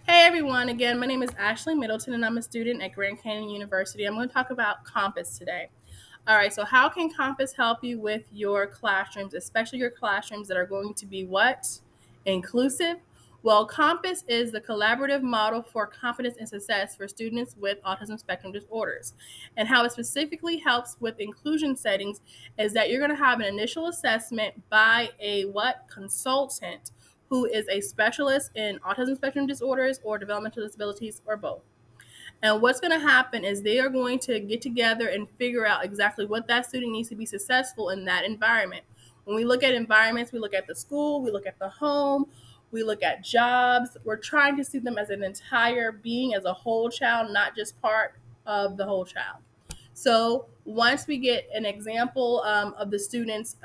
Hey everyone, again, my name is Ashley Middleton and I'm a student at Grand Canyon University. I'm going to talk about Compass today. All right, so how can Compass help you with your classrooms, especially your classrooms that are going to be what? Inclusive? Well, Compass is the collaborative model for confidence and success for students with autism spectrum disorders. And how it specifically helps with inclusion settings is that you're going to have an initial assessment by a what? Consultant who is a specialist in autism spectrum disorders or developmental disabilities or both. And what's going to happen is they are going to get together and figure out exactly what that student needs to be successful in that environment. When we look at environments, we look at the school, we look at the home, we look at jobs. We're trying to see them as an entire being, as a whole child, not just part of the whole child. So once we get an example of the student's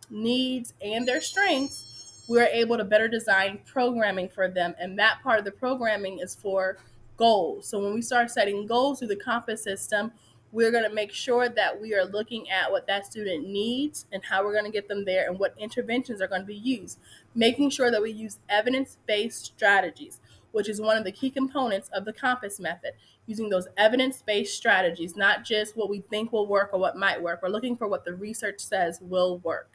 needs and their strengths, we're able to better design programming for them. And that part of the programming is for goals. So when we start setting goals through the Compass system, we're going to make sure that we are looking at what that student needs and how we're going to get them there and what interventions are going to be used, making sure that we use evidence-based strategies, which is one of the key components of the Compass method, using those evidence-based strategies, not just what we think will work or what might work. We're looking for what the research says will work.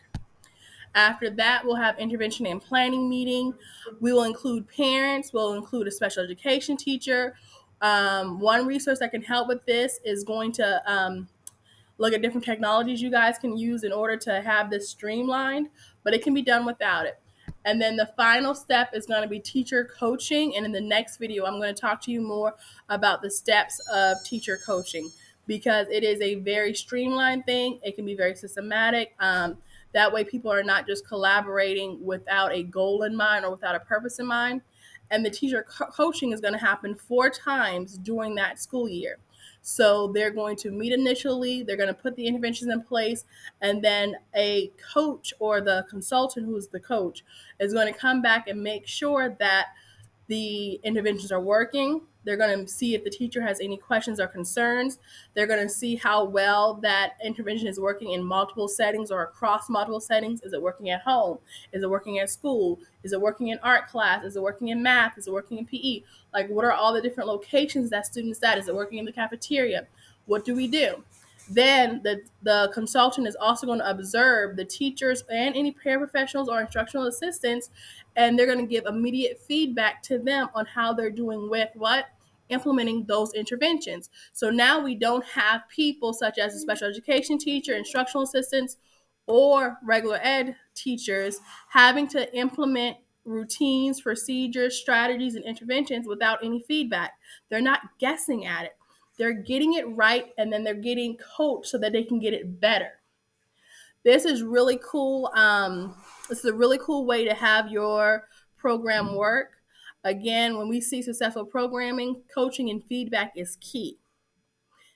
After that, we'll have intervention and planning meeting. We will include parents. We'll include a special education teacher. One resource that can help with this is going to look at different technologies you guys can use in order to have this streamlined, but it can be done without it. And then the final step is going to be teacher coaching. And in the next video, I'm going to talk to you more about the steps of teacher coaching because it is a very streamlined thing. It can be very systematic. That way, people are not just collaborating without a goal in mind or without a purpose in mind. And the teacher coaching is going to happen 4 times during that school year. So they're going to meet initially, they're going to put the interventions in place, and then a coach or the consultant who's the coach is going to come back and make sure that the interventions are working. They're going to see if the teacher has any questions or concerns. They're going to see how well that intervention is working in multiple settings or across multiple settings. Is it working at home? Is it working at school? Is it working in art class? Is it working in math? Is it working in PE? Like, what are all the different locations that students at? Is it working in the cafeteria? What do we do? Then the consultant is also going to observe the teachers and any paraprofessionals or instructional assistants, and they're going to give immediate feedback to them on how they're doing with what? Implementing those interventions. So now we don't have people such as a special education teacher, instructional assistants, or regular ed teachers having to implement routines, procedures, strategies, and interventions without any feedback. They're not guessing at it. They're getting it right and then they're getting coached so that they can get it better. This is really cool. This is a really cool way to have your program work. Again, when we see successful programming, coaching and feedback is key.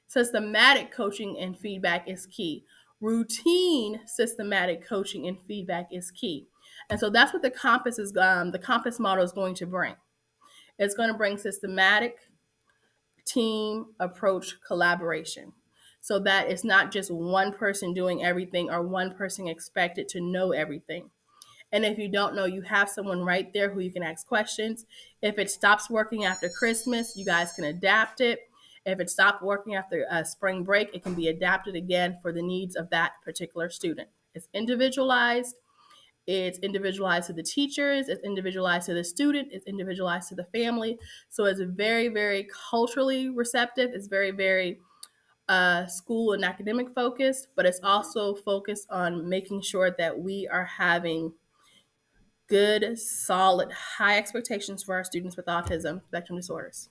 Systematic coaching and feedback is key. Routine systematic coaching and feedback is key. And so that's what the Compass model is going to bring. It's going to bring systematic team approach collaboration so that it's not just one person doing everything or one person expected to know everything. And if you don't know, you have someone right there who you can ask questions. If it stops working after Christmas, you guys can adapt it. If it stopped working after spring break, it can be adapted again for the needs of that particular student. It's individualized. It's individualized to the teachers, it's individualized to the student, it's individualized to the family. So it's very, very culturally receptive. It's very, very school and academic focused, but it's also focused on making sure that we are having good, solid, high expectations for our students with autism spectrum disorders.